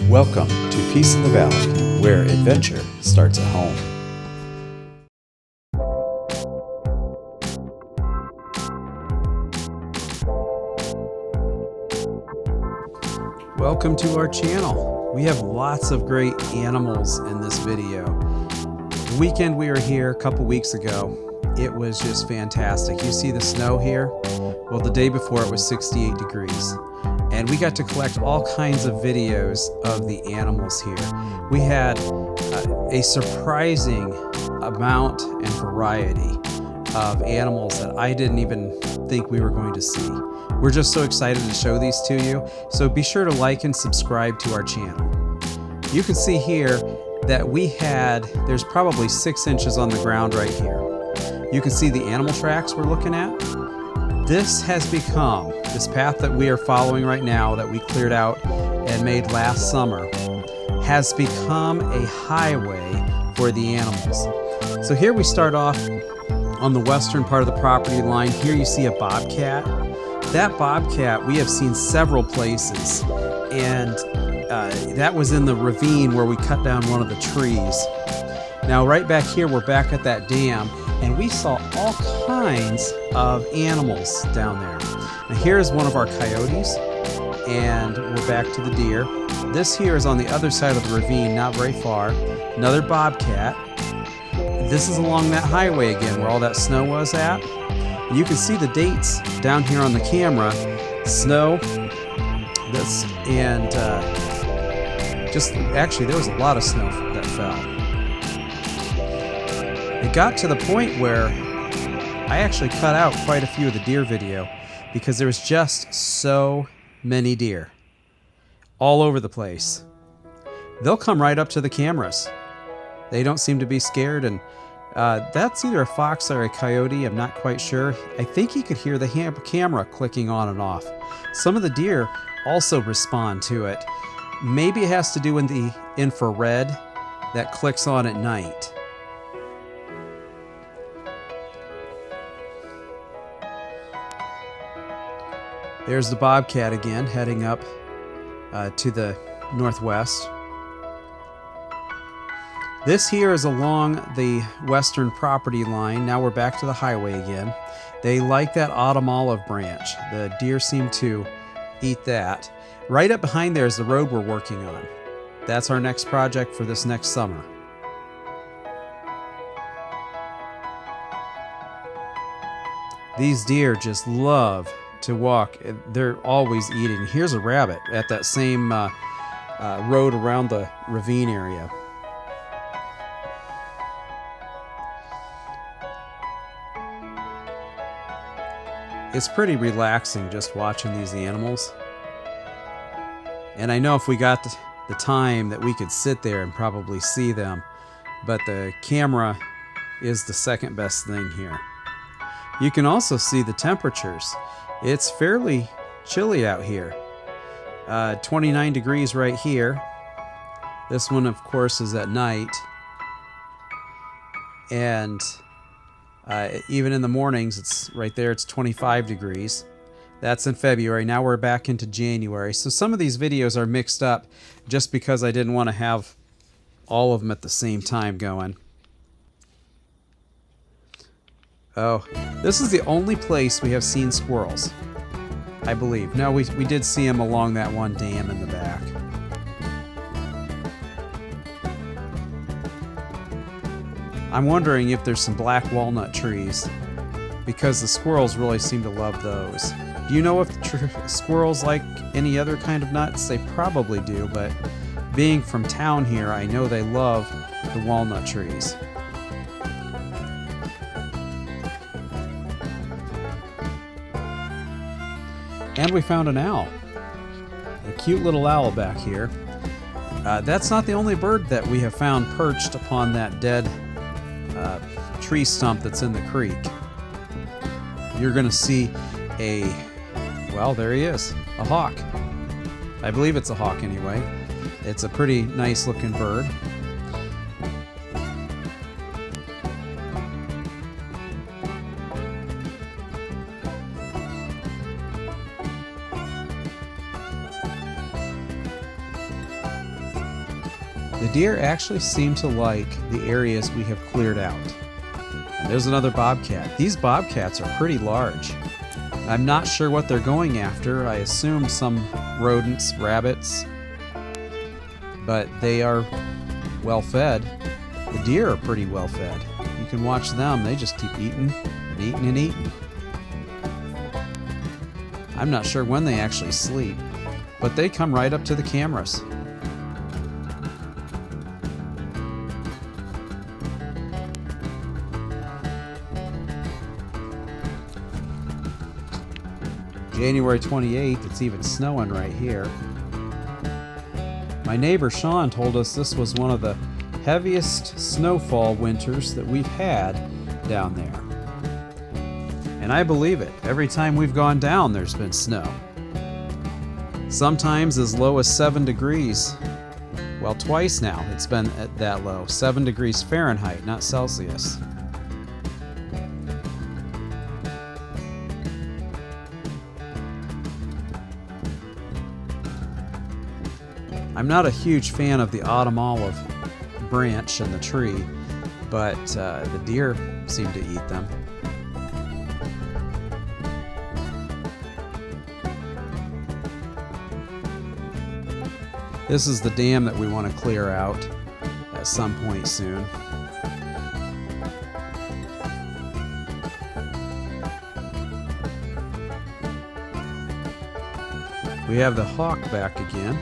Welcome to Peace in the Valley, where adventure starts at home. Welcome to our channel. We have lots of great animals in this video. The weekend we were here a couple weeks ago, it was just fantastic. You see the snow here? Well, the day before it was 68 degrees. And we got to collect all kinds of videos of the animals here. We had a surprising amount and variety of animals that I didn't even think we were going to see. We're just so excited to show these to you, so be sure to like and subscribe to our channel. You can see here that there's probably 6 inches on the ground right here. You can see the animal tracks we're looking at. This path that we are following right now that we cleared out and made last summer has become a highway for the animals. So here we start off on the western part of the property line. Here you see a bobcat. That bobcat we have seen several places, and that was in the ravine where we cut down one of the trees. Now right back here, we're back at that dam, and we saw all kinds of animals down there. Now here's one of our coyotes, and we're back to the deer. This here is on the other side of the ravine, not very far. Another bobcat. This is along that highway again where all that snow was at. You can see the dates down here on the camera. Snow, actually there was a lot of snow that fell. It got to the point where I actually cut out quite a few of the deer video because there was just so many deer all over the place. They'll come right up to the cameras. They don't seem to be scared, and that's either a fox or a coyote. I'm not quite sure. I think you could hear the camera clicking on and off. Some of the deer also respond to it. Maybe it has to do with the infrared that clicks on at night. There's the bobcat again, heading up to the northwest. This here is along the western property line. Now we're back to the highway again. They like that autumn olive branch. The deer seem to eat that. Right up behind there is the road we're working on. That's our next project for this next summer. These deer just love to walk. They're always eating. Here's a rabbit at that same road around the ravine area. It's pretty relaxing just watching these animals. And I know if we got the time that we could sit there and probably see them, but the camera is the second best thing here. You can also see the temperatures. It's fairly chilly out here. 29 degrees right here. This one, of course, is at night. And even in the mornings, it's right there, it's 25 degrees. That's in February. Now we're back into January. So some of these videos are mixed up just because I didn't want to have all of them at the same time going. Oh, this is the only place we have seen squirrels, I believe. No, we did see them along that one dam in the back. I'm wondering if there's some black walnut trees, because the squirrels really seem to love those. Do you know if squirrels like any other kind of nuts? They probably do, but being from town here, I know they love the walnut trees. And we found an owl. A cute little owl back here. That's not the only bird that we have found perched upon that dead tree stump that's in the creek. You're going to see there he is, a hawk. I believe it's a hawk anyway. It's a pretty nice looking bird. The deer actually seem to like the areas we have cleared out. And there's another bobcat. These bobcats are pretty large. I'm not sure what they're going after. I assume some rodents, rabbits, but they are well fed. The deer are pretty well fed. You can watch them. They just keep eating and eating and eating. I'm not sure when they actually sleep, but they come right up to the cameras. January 28th, it's even snowing right here. My neighbor Sean told us this was one of the heaviest snowfall winters that we've had down there. And I believe it. Every time we've gone down, there's been snow. Sometimes as low as 7 degrees. Well, twice now it's been at that low. 7 degrees Fahrenheit, not Celsius. I'm not a huge fan of the autumn olive branch in the tree, but the deer seem to eat them. This is the dam that we want to clear out at some point soon. We have the hawk back again.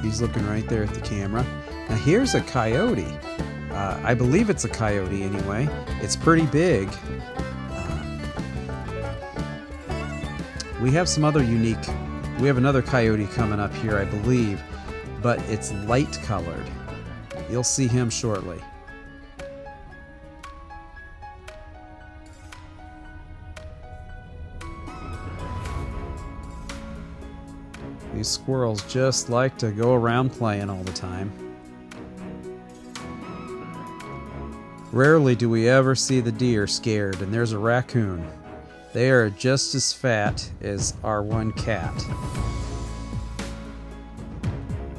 He's looking right there at the camera. Now here's a coyote. I believe it's a coyote anyway. It's pretty big. We have some other unique. We have another coyote coming up here, I believe, but it's light colored. You'll see him shortly. These squirrels just like to go around playing all the time. Rarely do we ever see the deer scared, and there's a raccoon. They are just as fat as our one cat.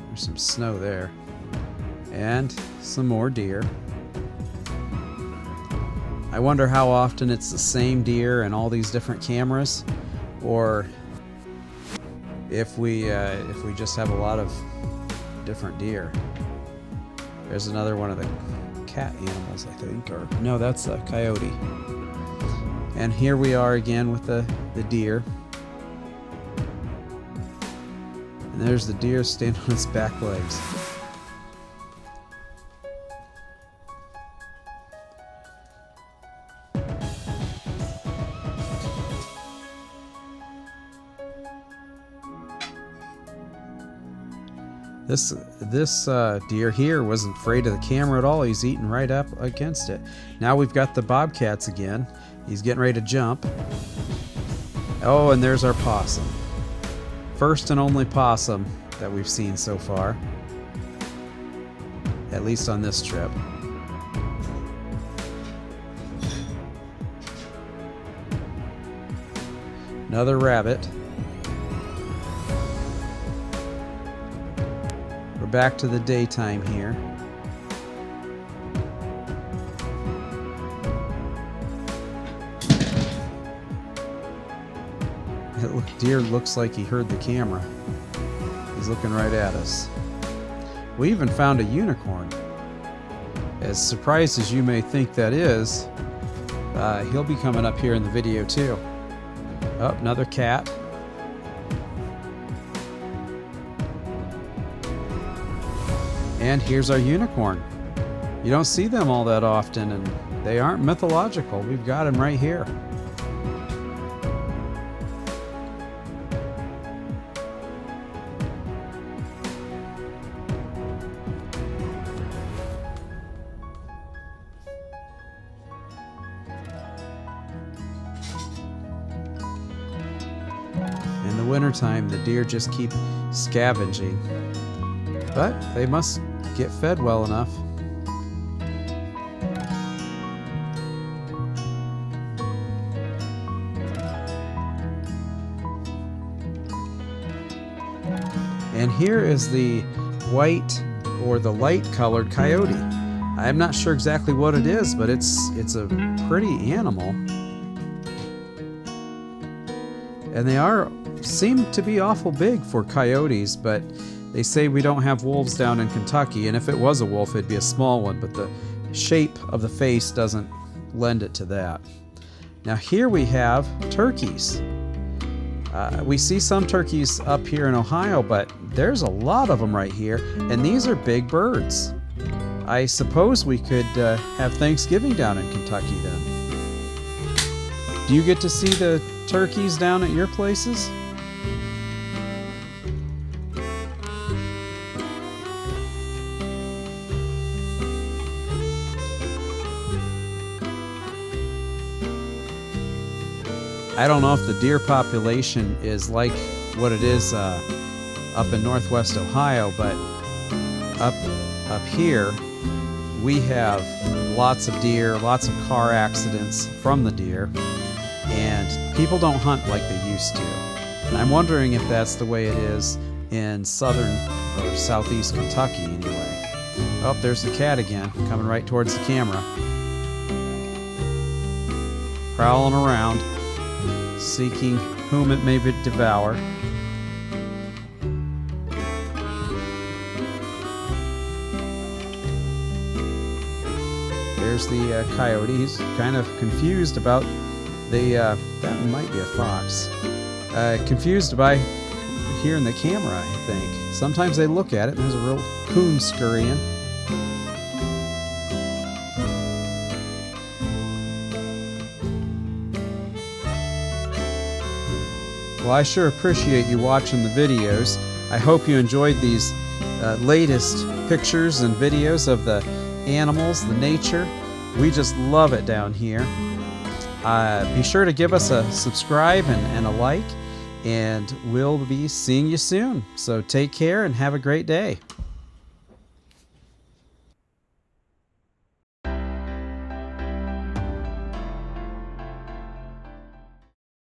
There's some snow there. And some more deer. I wonder how often it's the same deer in all these different cameras, or if we just have a lot of different deer. There's another one of the cat animals, I think, or no, that's a coyote. And here we are again with the deer. And there's the deer standing on its back legs. This deer here wasn't afraid of the camera at all. He's eating right up against it. Now we've got the bobcats again. He's getting ready to jump. Oh, and there's our possum. First and only possum that we've seen so far. At least on this trip. Another rabbit. We're back to the daytime here. Deer looks like he heard the camera. He's looking right at us. We even found a unicorn. As surprised as you may think that is, he'll be coming up here in the video too. Oh, another cat. And here's our unicorn. You don't see them all that often, and they aren't mythological. We've got him right here. In the wintertime, the deer just keep scavenging, but they must get fed well enough. And here is the white or the light colored coyote. I'm not sure exactly what it is, but it's a pretty animal. And they seem to be awful big for coyotes, but they say we don't have wolves down in Kentucky, and if it was a wolf, it'd be a small one, but the shape of the face doesn't lend it to that. Now here we have turkeys. We see some turkeys up here in Ohio, but there's a lot of them right here, and these are big birds. I suppose we could have Thanksgiving down in Kentucky then. Do you get to see the turkeys down at your places? I don't know if the deer population is like what it is up in northwest Ohio, but up here we have lots of deer, lots of car accidents from the deer, and people don't hunt like they used to. And I'm wondering if that's the way it is in southern or southeast Kentucky anyway. Oh, there's the cat again, coming right towards the camera. Prowling around, seeking whom it may devour. There's the coyote. He's kind of confused about that might be a fox. Confused by hearing the camera, I think. Sometimes they look at it and there's a real coon scurrying. Well, I sure appreciate you watching the videos. I hope you enjoyed these latest pictures and videos of the animals, the nature. We just love it down here. Be sure to give us a subscribe and a like, and we'll be seeing you soon. So take care and have a great day.